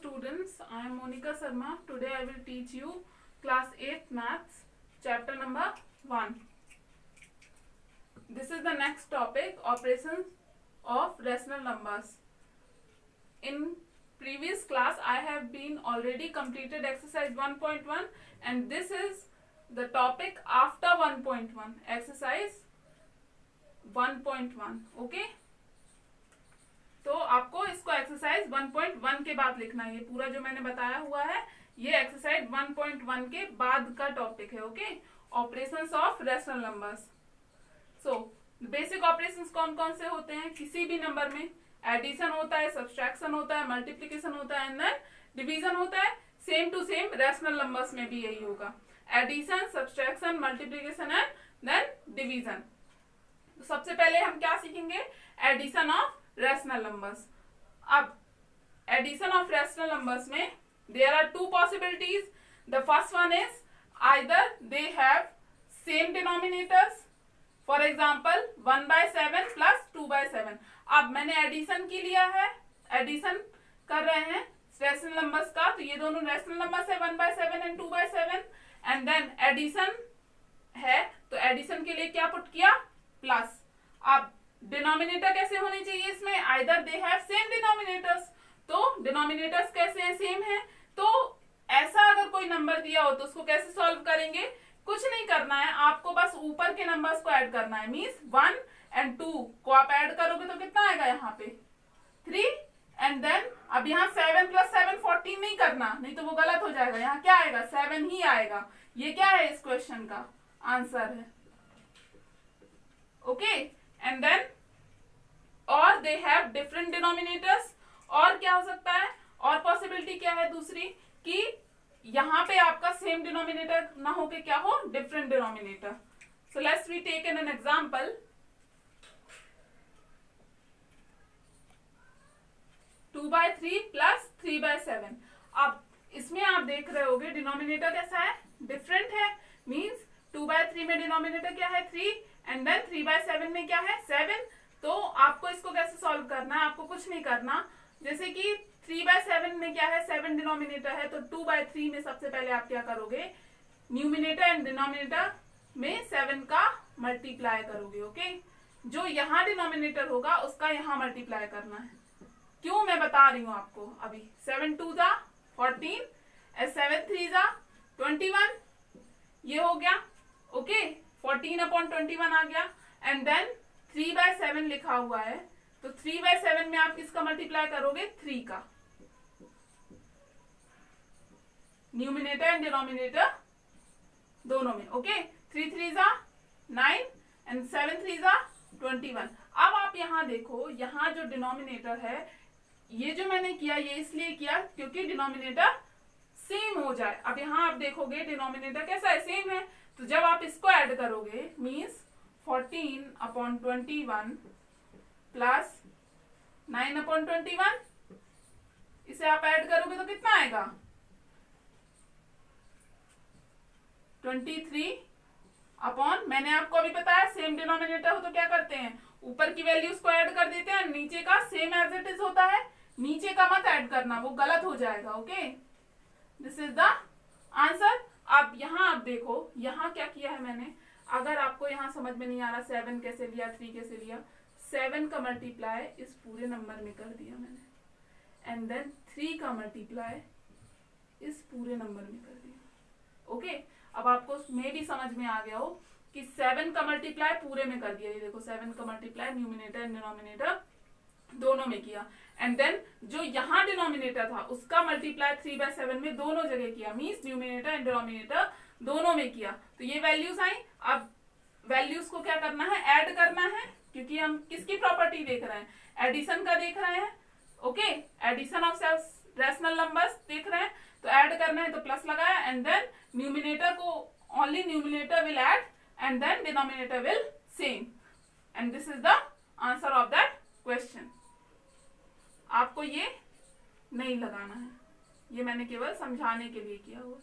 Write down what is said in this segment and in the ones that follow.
students, I am Monica Sharma. Today I will teach you class 8 maths chapter number 1. This is the next topic, operations of rational numbers. In previous class I have been already completed exercise 1.1 and this is the topic after 1.1, exercise 1.1. okay? तो आपको इसको exercise 1.1 के बाद लिखना है। ये पूरा जो मैंने बताया हुआ है ये एक्सरसाइज 1.1 के बाद का टॉपिक है। Okay, operations of rational numbers. So basic operations कौन कौन से होते हैं? किसी भी नंबर में एडिशन होता है, सब्सट्रैक्शन होता है, मल्टीप्लिकेशन होता है एंड देन डिवीजन होता है। Same to same rational numbers में भी यही होगा, addition, subtraction, multiplication and then division. तो सबसे पहले हम क्या सीखेंगे? Addition of rational numbers. अब एडिशन ऑफ रैशनल नंबर्स में there are two possibilities. The first one is either they have same denominators, for example 1/7 plus 2/7। अब मैंने एडिशन की लिया है, एडिशन कर रहे हैं रैशनल नंबर्स का, तो ये दोनों रैशनल नंबर्स है 1/7 एंड 2/7 एंड देन एडिशन है तो एडिशन के लिए क्या पुट किया? प्लस। अब डिनोमिनेटर कैसे होने चाहिए इसमें? Either they have same denominators. तो डिनोमिनेटर्स कैसे हैं? सेम है। तो ऐसा अगर कोई नंबर दिया हो तो उसको कैसे सॉल्व करेंगे? कुछ नहीं करना है, आपको बस ऊपर के नंबर्स को ऐड करना है। मींस 1 एंड 2 को आप ऐड करोगे तो कितना आएगा? यहाँ पे 3 एंड देन अब यहाँ 7 + 7 14 नहीं करना, नहीं तो वो गलत हो जाएगा। यहाँ क्या आएगा? 7 ही आएगा। ये क्या है? इस क्वेश्चन का आंसर है। ओके, एंड देन और दे हैव डिफरेंट डिनोमिनेटर्स। और क्या हो सकता है? और पॉसिबिलिटी क्या है दूसरी? कि यहां पे आपका सेम डिनोमिनेटर ना हो के क्या हो? Different denominator. So let's we take an example. 2/3 plus 3/7। अब इसमें आप देख रहे होगे डिनोमिनेटर कैसा है? डिफरेंट है। मींस 2/3 में डिनोमिनेटर क्या है? 3 एंड देन 3/7 में क्या है? 7। तो आपको इसको कैसे सॉल्व करना है? आपको कुछ नहीं करना। जैसे कि 3/7 में क्या है? 7 डिनोमिनेटर है, तो 2/3 में सबसे पहले आप क्या करोगे? न्यूमिनेटर एंड डिनोमिनेटर में 7 का मल्टीप्लाई करोगे। ओके, जो यहाँ डिनोमिनेटर होगा उसका यहाँ मल्टीप्लाई करना है। क्यों? मैं बता रही हूँ आपको अभी। 7 2 = 14 and 7 3 = 21। ये हो गया। ओके, 14/21 आ गया एंड देन 3/7 लिखा हुआ है, तो 3/7 में आप किसका मल्टीप्लाई करोगे? 3 का। न्यूमिनेटर एंड डिनोमिनेटर दोनों में। Okay, 3 3 = 9 and 7 3 = 21। अब आप यहां देखो, यहां जो डिनोमिनेटर है, ये जो मैंने किया ये इसलिए किया क्योंकि डिनोमिनेटर सेम हो जाए। अब यहां आप देखोगे डिनोमिनेटर कैसा है? सेम है। तो जब आप इसको ऐड करोगे मीन्स 14/21 प्लस 9/21, इसे आप ऐड करोगे तो कितना आएगा? 23 मैंने आपको अभी बताया सेम डिनोमिनेटर हो तो क्या करते हैं? ऊपर की वैल्यूज को ऐड कर देते हैं, नीचे का सेम एज इट इज होता है। नीचे का मत ऐड करना, वो गलत हो जाएगा। Okay, this is the answer. अब यहाँ आप देखो, यहाँ क्या किया है मैंने। अगर आपको यहाँ समझ में नहीं आ रहा 7 कैसे लिया, 3 कैसे लिया, 7 का मल्टीप्लाई इस पूरे नंबर में कर दिया मैंने एंड देन 3 का मल्टीप्लाई इस पूरे नंबर में कर दिया। ओके, अब आपको में भी समझ में आ गया हो कि 7 का मल्टीप्लाई पूरे में कर दिया। ये देखो 7 का मल्टीप्लाई न्यूमिनेटर एंड डिनोमिनेटर दोनों में किया एंड देन जो यहाँ डिनोमिनेटर था उसका मल्टीप्लाई 3/7 में दोनों जगह किया। मींस न्यूमिनेटर एंड डिनोमिनेटर दोनों में किया, तो ये वैल्यूज आई। अब वैल्यूज को क्या करना है? ऐड करना है, क्योंकि हम किसकी प्रॉपर्टी देख रहे हैं? एडिशन का देख रहे हैं। Okay, addition of rational numbers देख रहे हैं, तो ऐड करना है तो प्लस लगाया एंड देन न्यूमिनेटर को only numerator will add and than denominator will same and this is the answer of that question. आपको ये नहीं लगाना है, ये मैंने केवल समझाने के लिए किया हुआ।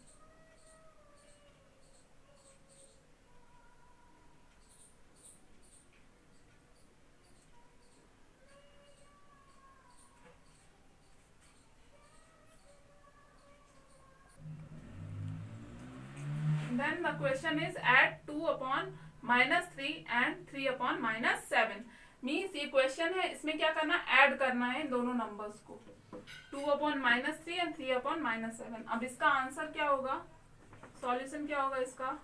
Question is at 2/-3 and 3/-7 means ये क्वेश्चन है, इसमें क्या करना, ऐड करना है इन दोनों नंबर्स को, 2/-3 एंड 3/-7। अब इसका आंसर क्या होगा, सॉल्यूशन क्या होगा इसका,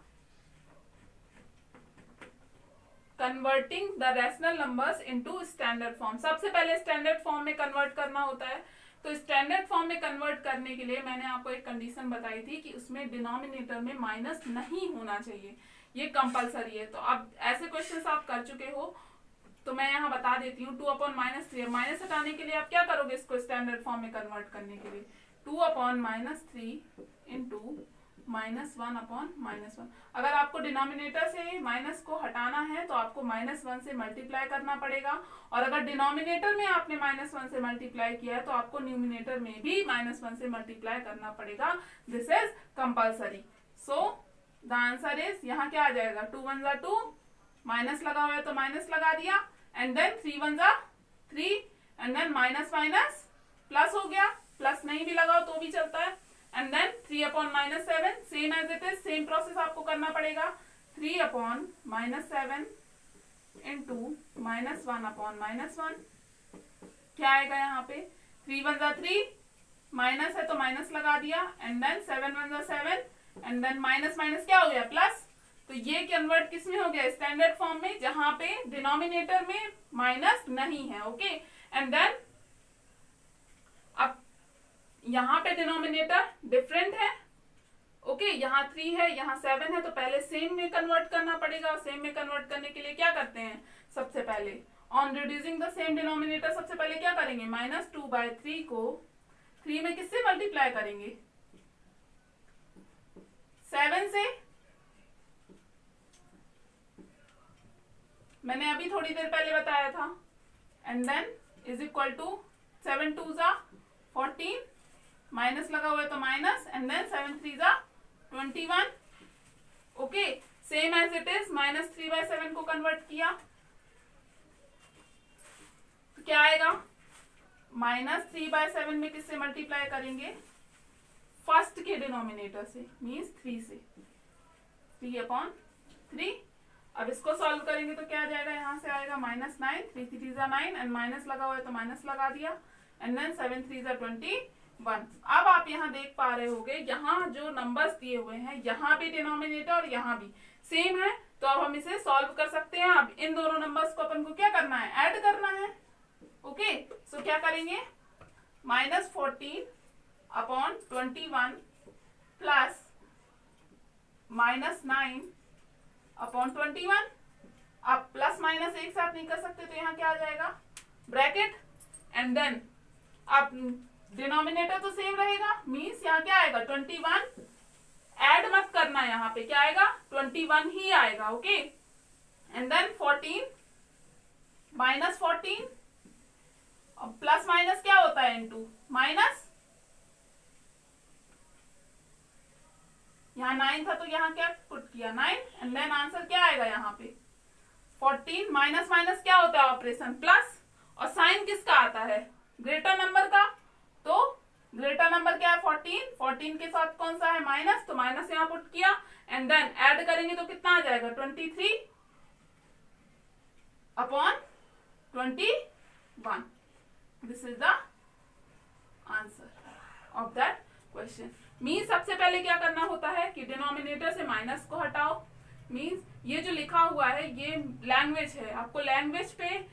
converting the rational numbers into standard form. सबसे पहले स्टैंडर्ड फॉर्म में कन्वर्ट करना होता है। तो स्टैंडर्ड फॉर्म में कन्वर्ट करने के लिए मैंने आपको एक कंडीशन बताई थी कि उसमें डिनोमिनेटर में माइनस नहीं होना चाहिए, ये कंपलसरी है। तो अब ऐसे क्वेश्चंस आप कर चुके हो, तो मैं यहाँ बता देती हूँ। 2/-3 माइनस हटाने के लिए आप क्या करोगे, इसको स्टैंडर्ड फॉर्म में कन्वर्ट करने के लिए 2/-3 इंटू -1/-1। अगर आपको डिनोमिनेटर से माइनस को हटाना है तो आपको -1 से मल्टीप्लाई करना पड़ेगा, और अगर डिनोमिनेटर में आपने -1 से मल्टीप्लाई किया है तो आपको न्यूमिनेटर में भी -1 से मल्टीप्लाई करना पड़ेगा। This is compulsory. So the answer is, यहाँ क्या आ जाएगा, 2 1 जा 2, माइनस लगा हुआ है तो माइनस लगा दिया, एंड देन 3 1 जा 3, and then minus minus plus हो गया, प्लस नहीं भी लगाओ तो भी चलता है, and then 3/-7 same as it is, same process आपको करना पड़ेगा। 3/-7 इंटू -1/-1 क्या आएगा यहाँ पे, 3 1 जा 3, माइनस है तो माइनस लगा दिया, एंड देन 7 1 जा 7, एंड देन माइनस माइनस क्या हो गया, प्लस। तो ये कन्वर्ट किस में हो गया, स्टैंडर्ड फॉर्म में, जहां पे डिनोमिनेटर में माइनस नहीं है। ओके, एंड देन अब यहाँ पे डिनोमिनेटर डिफरेंट है। ओके, यहाँ 3 है, यहाँ 7 है, तो पहले सेम में कन्वर्ट करना पड़ेगा। सेम में कन्वर्ट करने के लिए क्या करते हैं, सबसे पहले on reducing the same denominator सबसे पहले क्या करेंगे, -2/3 को 3 में किससे मल्टीप्लाई करेंगे, 7 से। मैंने अभी थोड़ी देर पहले बताया था, and then is equal to 7 2 जा 14, माइनस लगा हुआ है तो माइनस, एंड देन 7 3 जा 21। Okay, same as it is, -3/7 को कन्वर्ट किया तो क्या आएगा, -3/7 में किससे मल्टीप्लाई करेंगे, फर्स्ट के डिनोमिनेटर से, मीन्स 3 से, 3/3। अब इसको सॉल्व करेंगे तो क्या आ जाएगा, यहाँ से आएगा -9, 3 3 जा 9, एंड माइनस लगा हुआ है तो माइनस लगा दिया, एंड देन 7 3 जा 21। अब आप यहाँ देख पा रहे होगे, यहाँ जो नंबर्स दिए हुए हैं, यहाँ भी डिनोमिनेटर और यहाँ भी सेम है, तो अब हम इसे सॉल्व कर सकते हैं। अब इन दोनों नंबर्स को अपन को क्या करना है, ऐड करना है। ओके, सो क्या करेंगे, -14/21 प्लस -9/21। अब प्लस माइनस एक साथ नहीं कर सकते, तो यहाँ क्या आ जाएगा, ब्रैकेट, एंड देन अब डिनोमिनेटर तो सेम रहेगा, मीन्स यहाँ क्या आएगा, 21। ऐड मत करना, यहाँ पे क्या आएगा, 21 ही आएगा। ओके, एंड देन 14 -14, अब प्लस माइनस क्या होता है, इनटू माइनस। यहाँ 9 था तो यहाँ क्या पुट किया, 9, एंड देन आंसर क्या आएगा, यहाँ पे 14, माइनस माइनस क्या होता है, ऑपरेशन प्लस, और साइन किसका आता है, ग्रेटर नंबर का। तो ग्रेटर नंबर क्या है, 14, 14 के साथ कौन सा है, माइनस, तो माइनस यहाँ पुट किया, एंड देन ऐड करेंगे तो कितना आ जाएगा, 23/21। This is the answer of that question. Means सबसे पहले क्या करना होता है कि डिनोमिनेटर से माइनस को हटाओ। मीन्स ये जो लिखा हुआ है ये लैंग्वेज है, आपको लैंग्वेज पे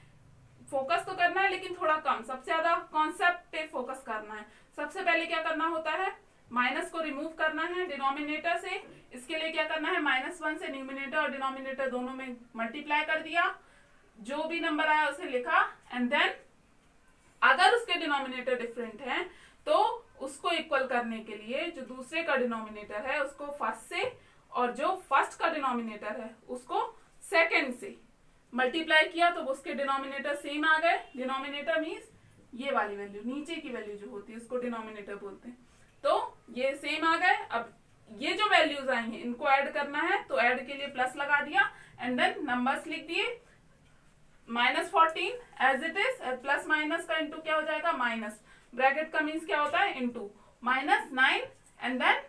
फोकस तो करना है लेकिन थोड़ा कम, सबसे ज्यादा कॉन्सेप्ट पे फोकस करना है। सबसे पहले क्या करना होता है, माइनस को रिमूव करना है डिनोमिनेटर से। इसके लिए क्या करना है, -1 से न्यूमिनेटर और डिनोमिनेटर दोनों में मल्टीप्लाई कर दिया, जो भी नंबर आया उसे लिखा, एंड देन अगर उसके डिनोमिनेटर डिफरेंट हैं तो उसको इक्वल करने के लिए जो दूसरे का डिनोमिनेटर है उसको फर्स्ट से, और जो फर्स्ट का डिनोमिनेटर है उसको सेकंड से मल्टीप्लाई किया, तो उसके डिनोमिनेटर सेम आ गए। डिनोमिनेटर मीन्स ये वाली वैल्यू, नीचे की वैल्यू जो होती है उसको डिनोमिनेटर बोलते हैं। तो ये सेम आ गए। अब ये जो वैल्यूज आई हैं इनको ऐड करना है, तो ऐड के लिए प्लस लगा दिया, एंड देन नंबर्स लिख दिए, -14 as it is, plus minus का इंटू क्या हो जाएगा, माइनस, ब्रैकेट का मीन्स क्या होता है, इंटू, -9, एंड देन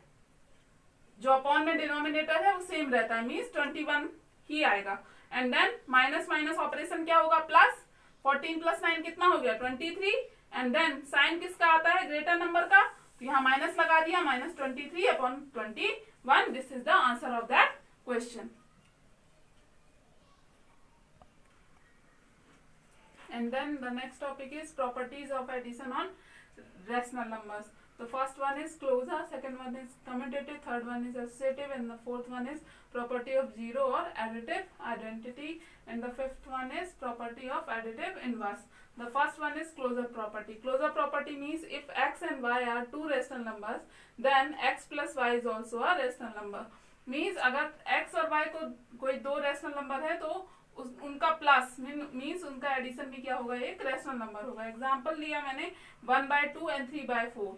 जो अपॉन में डिनोमिनेटर है वो सेम रहता है, मीन्स 21 ही आएगा। And then minus minus operation क्या होगा, प्लस 14 प्लस 9 कितना हो गया 23। एंड देन साइन किसका आता है, ग्रेटर नंबर का, तो यहाँ माइनस लगा दिया, minus 23 upon 21। This is the answer of that question. And then the next topic is properties of addition on rational numbers. The first one is closure, second one is commutative, third one is associative, and the fourth one is property of zero or additive identity, and the fifth one is property of additive inverse. The first one is closure property. Closure property means if x and y are two rational numbers, then x plus y is also a rational number. Means अगर x और y को कोई दो rational number है तो उनका plus means उनका addition भी क्या होगा, एक रैशनल नंबर होगा। एग्जांपल लिया मैंने 1/2 and 3/4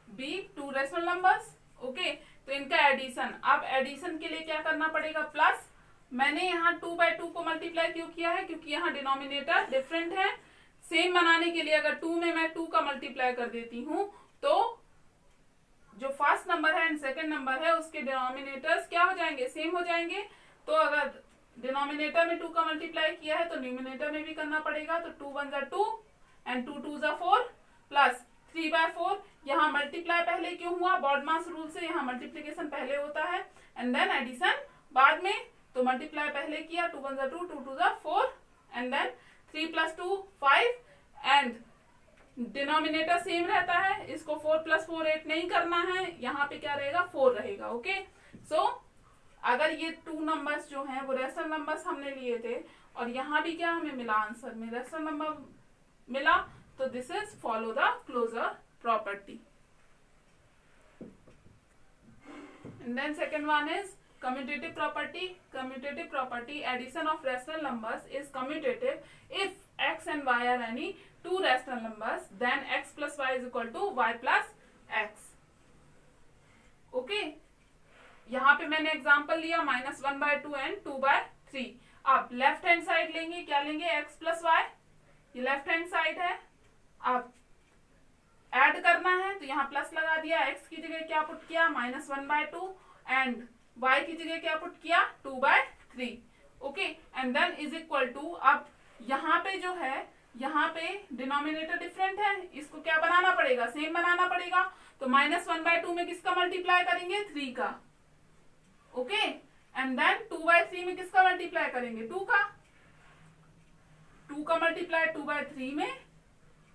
be two rational numbers. Okay, तो इनका एडिशन, अब एडिशन के लिए क्या करना पड़ेगा, प्लस। मैंने यहाँ 2/2 को मल्टीप्लाई क्यों किया है, क्योंकि यहाँ डिनोमिनेटर डिफरेंट है। सेम बनाने के लिए अगर 2 में मैं 2 का मल्टीप्लाई कर देती हूँ तो जो फर्स्ट नंबर है एंड सेकेंड नंबर है उसके डिनोमिनेटर्स क्या हो जाएंगे, सेम हो जाएंगे। तो अगर डिनोमिनेटर में 2 का मल्टीप्लाई किया है तो न्यूमिनेटर में भी करना पड़ेगा। तो 2 1 2 एंड 2 2 4 प्लस 3/4। यहाँ मल्टीप्लाई पहले क्यों हुआ, बॉडमास रूल से यहाँ मल्टीप्लीकेशन पहले होता है एंड देन एडिशन बाद में। तो मल्टीप्लाई पहले किया, 2 1 2 2 2 4 and then 3 + 2 5 and denominator same रहता है। इसको 4 + 4 8 नहीं करना है, यहाँ पे क्या रहेगा 4 रहेगा। ओके, सो अगर ये 2 नंबर्स जो हैं वो रैशनल नंबर्स हमने लिए थे और यहाँ भी क्या हमें मिला, आंसर में रैशनल नंबर मिला, तो this is follow the closure property. And then second one is commutative property. Commutative property, addition of rational numbers is commutative if x and y are any two rational numbers, then x plus y is equal to y plus x. Okay, यहाँ पे मैंने example लिया -1/2 and 2/3। अब left hand side लेंगे, क्या लेंगे, x plus Y, ये left hand side है। अब ऐड करना है तो यहाँ प्लस लगा दिया, x की जगह क्या पुट किया -1/2 एंड y की जगह क्या पुट किया 2/3। Okay, and then is equal to, अब यहाँ पे जो है यहाँ पे डिनोमिनेटर डिफरेंट है, इसको क्या बनाना पड़ेगा, सेम बनाना पड़ेगा। तो -1/2 में किसका मल्टीप्लाई करेंगे, 3 का। ओके, एंड देन 2/3 में किसका मल्टीप्लाई करेंगे, 2 का। 2 का मल्टीप्लाई 2/3 में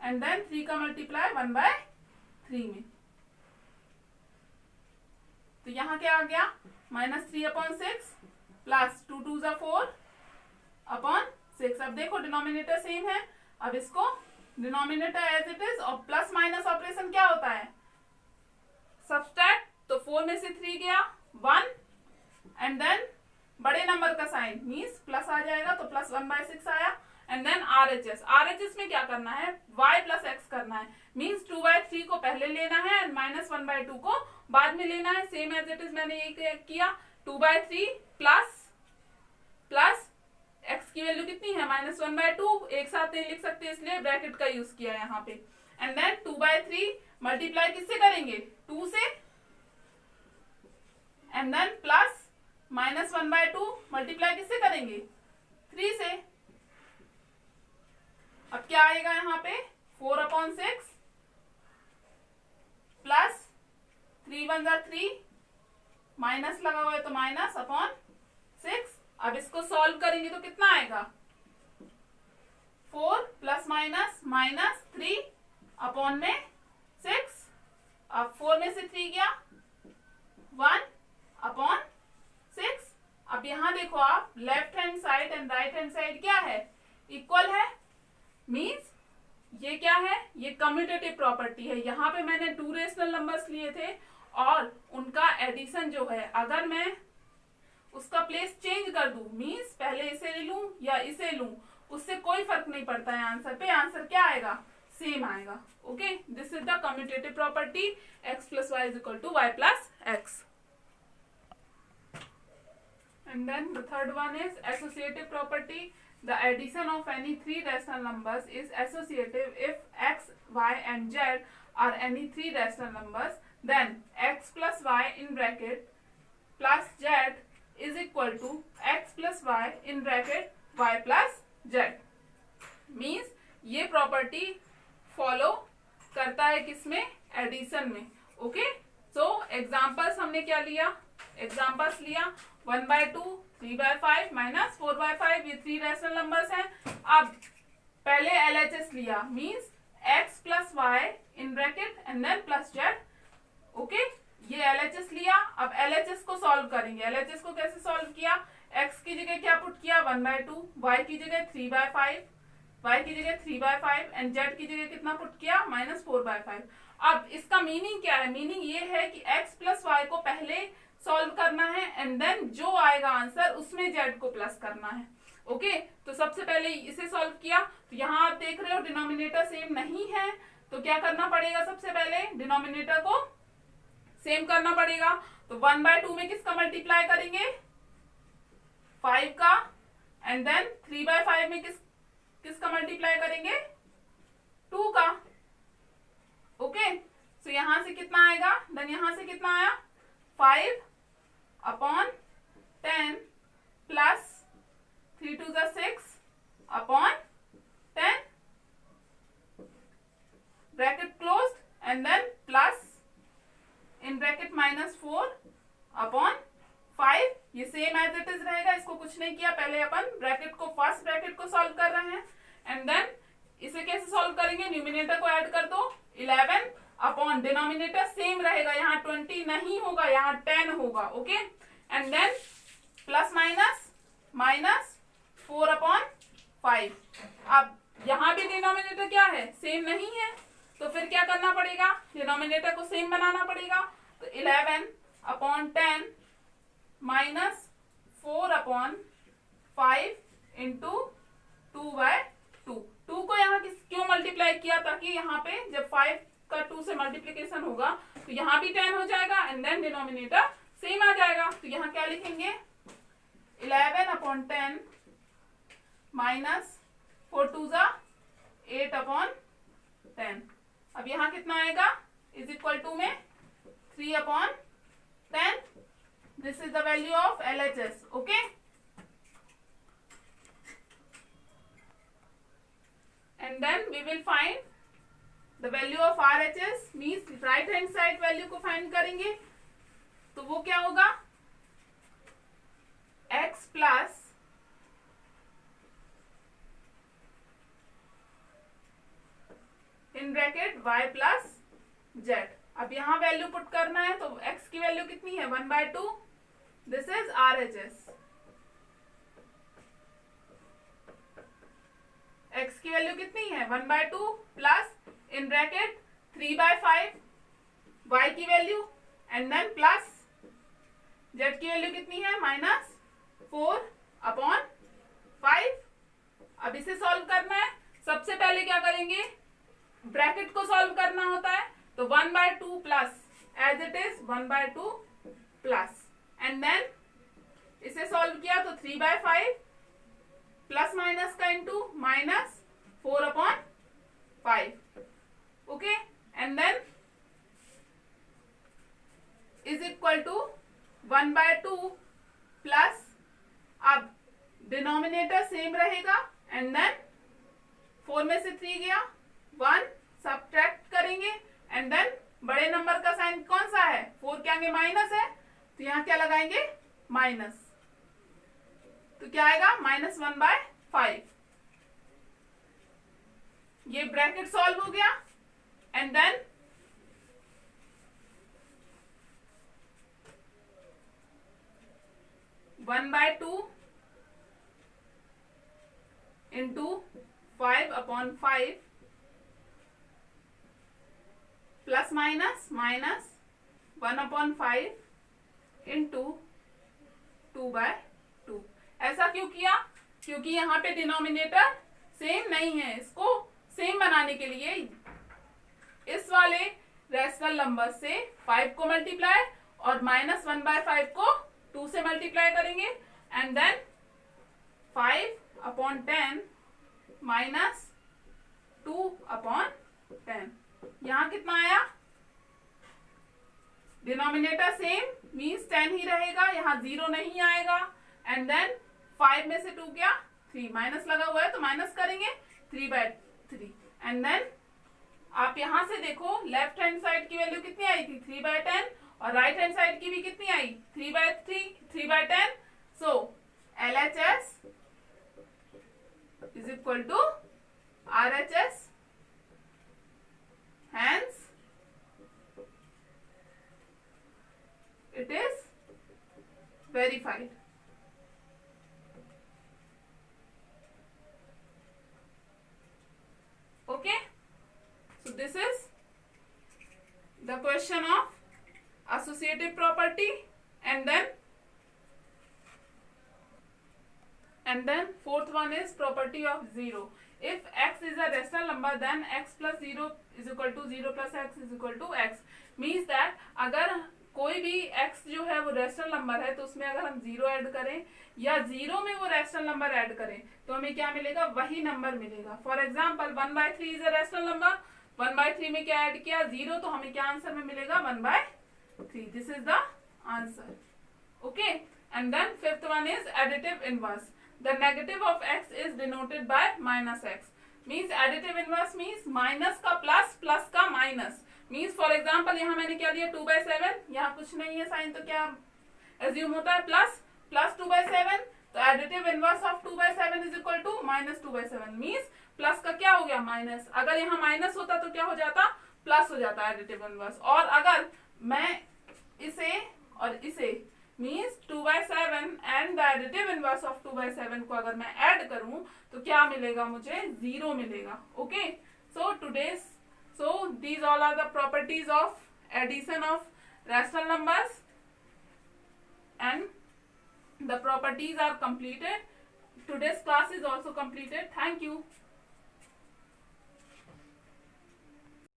एंड देन 3 का मल्टीप्लाई 1/3 में। तो यहाँ क्या आ गया, -3/6 प्लस 2 2 4 अपॉन 6। अब देखो डिनोमिनेटर सेम है, अब इसको डिनोमिनेटर एज इट इज और प्लस माइनस ऑपरेशन क्या होता है, सब्सट्रैक्ट। तो 4 में से 3 गया 1 एंड देन बड़े नंबर का साइन मीन्स प्लस आ जाएगा, तो प्लस 1/6 आया। एंड देन आरएचएस में क्या करना है, y प्लस x करना है, मीन्स 2/3 को पहले लेना है एंड -1/2 को बाद में लेना है। सेम एज इट इज मैंने ये किया, 2/3 प्लस x की वैल्यू कितनी है -1/2, एक साथ नहीं लिख सकते इसलिए ब्रैकेट का यूज किया यहाँ पे। एंड देन 2/3 मल्टीप्लाई किससे करेंगे, 2 से, एंड देन प्लस -1/2 मल्टीप्लाई किससे करेंगे, 3 से। अब क्या आएगा यहाँ पे 4/6 प्लस 3 1 3 माइनस लगा हुआ है तो -/6। अब इसको सॉल्व करेंगे तो कितना आएगा, 4 ± -3 अपॉन में 6। अब 4 में से 3 गया 1/6। अब यहां देखो आप, left hand side and right hand side क्या है, इक्वल है, मीन्स ये क्या है, ये कम्यूटेटिव प्रॉपर्टी है। यहाँ पे मैंने 2 रेशनल नंबर्स लिए थे और उनका एडिशन जो है, अगर मैं उसका प्लेस चेंज कर दूं, मीन्स पहले इसे ले लूं या इसे लूं, उससे कोई फर्क नहीं पड़ता है आंसर पे, आंसर क्या आएगा, सेम आएगा। Okay, this is the commutative property, x + y = y + x। And then the third one is associative property. The addition of any 3 rational numbers is associative if x, y and z are any 3 rational numbers, then x plus y in bracket plus z is equal to x plus y in bracket y plus z. Means ये property follow करता है किसमें, addition में। Okay, सो examples हमने क्या लिया, examples लिया 1/2, 3/5 minus 4/5, ये 3 रैशनल नंबर्स हैं। अब पहले LHS लिया, means x plus y in bracket and then plus z. Okay, ये LHS लिया। अब LHS को सॉल्व करेंगे। LHS को कैसे सॉल्व किया, x की जगह क्या पुट किया 1/2, y की जगह 3/5, y की जगह 3/5 एंड z की जगह कितना पुट किया -4/5। अब इसका मीनिंग क्या है, मीनिंग ये है कि x प्लस वाई को पहले सॉल्व करना है एंड देन जो आएगा आंसर उसमें z को प्लस करना है। ओके, तो सबसे पहले इसे सॉल्व किया। तो यहाँ आप देख रहे हो डिनोमिनेटर सेम नहीं है, तो क्या करना पड़ेगा, सबसे पहले डिनोमिनेटर को सेम करना पड़ेगा। तो 1/2 में किसका मल्टीप्लाई करेंगे, 5 का, एंड देन 3/5 में किसका मल्टीप्लाई करेंगे, 2 का। ओके, तो यहां से कितना आएगा, देन यहां से कितना आया 5/10 plus 3 2 6/10 bracket close and then plus in bracket -4/5। ये सेम एज इट इज रहेगा, इसको कुछ नहीं किया। पहले अपन ब्रैकेट को, फर्स्ट ब्रैकेट को सॉल्व कर रहे हैं एंड देन इसे कैसे सॉल्व करेंगे, न्यूमिनेटर को ऐड कर दो 11 अपॉन डिनोमिनेटर सेम रहेगा, यहाँ 20 नहीं होगा, यहाँ 10 होगा। Okay, and then plus minus -4/5। अब यहाँ भी डिनोमिनेटर क्या है, सेम नहीं है, तो फिर क्या करना पड़ेगा, डिनोमिनेटर को सेम बनाना पड़ेगा। तो 11/10 -4/5 इंटू 2/2। 2 को यहाँ क्यों मल्टीप्लाई किया, ताकि यहाँ पे जब 5 का 2 से मल्टीप्लीकेशन होगा तो यहाँ भी 10 हो जाएगा एंड देन डिनोमिनेटर सेम आ जाएगा। तो यहाँ क्या लिखेंगे 11/10 -4 2 8/10। अब यहाँ कितना आएगा, इज इक्वल टू में 3/10। This is the value of LHS। Okay, and then we will find the value of RHS, means right hand side value को फाइंड करेंगे। तो वो क्या होगा, x plus in bracket y plus z। अब यहां value put करना है, तो x की वैल्यू कितनी है 1/2, दिस इज RHS। x की वैल्यू कितनी है 1/2 प्लस इन ब्रैकेट 3/5 y की value and then plus z की वैल्यू कितनी है -4/5। अब इसे सॉल्व करना है। सबसे पहले क्या करेंगे, ब्रैकेट को सॉल्व करना होता है, तो 1/2 plus as it is 1/2 plus and then इसे सॉल्व किया तो 3/5 प्लस माइनस का into -4/5। Okay, and then is equal to 1/2 plus, अब डिनोमिनेटर सेम रहेगा एंड देन 4 में से 3 गया 1 सब्ट्रैक्ट करेंगे एंड देन बड़े नंबर का साइन कौन सा है, 4 के आगे माइनस है, तो यहाँ क्या लगाएंगे माइनस। तो क्या आएगा -1/5। ये ब्रैकेट सॉल्व हो गया and then (1/2) into 5/5 plus minus -1/5 into 2/2। ऐसा क्यों किया, क्योंकि यहाँ पे डिनोमिनेटर सेम नहीं है। इसको सेम बनाने के लिए इस वाले रैशनल नंबर से 5 को मल्टीप्लाई और -1/5 को 2 से मल्टीप्लाई करेंगे एंड देन 5/10 -2/10। यहाँ कितना आया डिनोमिनेटर सेम मीन्स 10 ही रहेगा, यहाँ 0 नहीं आएगा। एंड देन 5 में से 2 क्या 3, माइनस लगा हुआ है तो माइनस करेंगे 3/3। एंड देन आप यहां से देखो लेफ्ट हैंड साइड की वैल्यू कितनी आई थी 3/10 और राइट हैंड साइड की भी कितनी आई 3/10। सो LHS is equal to RHS, hence it is verified. Okay, so this is the question of associative property. And then fourth one is property of 0. If x is a rational number then x plus 0 is equal to 0 plus x is equal to x. Means that अगर कोई भी x जो है वो rational number है तो उसमें अगर हम 0 ऐड करें या 0 में वो रेशनल नंबर ऐड करें तो हमें क्या मिलेगा, वही नंबर मिलेगा। For example 1/3 is a rational number, 1/3 में क्या ऐड किया 0, तो हमें क्या आंसर में मिलेगा 1/3। This is the answer. Okay, and then fifth one is additive inverse. The negative of x is denoted by minus x. Means additive inverse means minus का plus, plus का minus. Means for example यहाँ मैंने क्या लिया 2/7, यहाँ कुछ नहीं है साइन तो क्या assume होता है plus 2/7। तो additive inverse of 2/7 is equal to minus 2/7 means plus का क्या हो गया minus। अगर यहाँ minus होता तो क्या हो जाता plus हो जाता additive inverse। और अगर मैं इसे और इसे means 2/7 and the additive inverse of 2/7 को अगर मैं ऐड करूं तो क्या मिलेगा मुझे 0 मिलेगा। Okay, so these all are the properties of addition of rational numbers and the properties are completed. Today's class is also completed. Thank you.